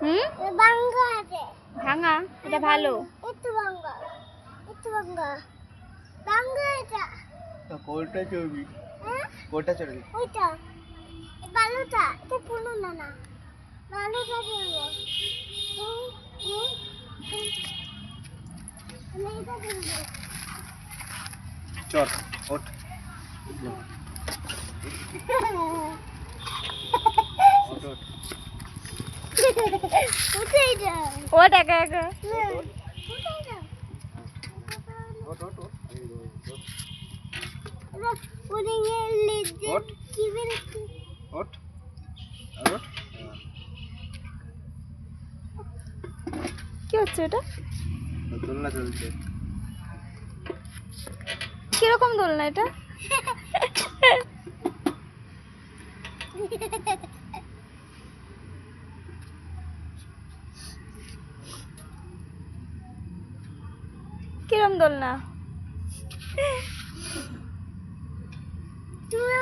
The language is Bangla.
হুম, ভাঙ্গা আছে। ভাঙা, এটা ভালো। একটু ভাঙ্গা, একটু ভাঙ্গা, ভাঙ্গা এটা। কোনটা চড়বি? হ্যাঁ, কোনটা চড়বি? ওইটা, এই বালুটা, এটা পুরো না না, বালুটা চলবো। আমি এটা চলবো। চল ওঠ। ওঠ, ওঠ। কোথায় যাও? ওট একা একা। কোথায় যাও? ওঠ, ওঠ, ওঠ। এই ওঠ, এবার উড়ে গেলে ওঠ। কি বেরোচ্ছে? ওঠ। আর ওঠ। কি হচ্ছে এটা? দোলনা চলছে। কিরকম দোলনা এটা? কিরম দোলনা?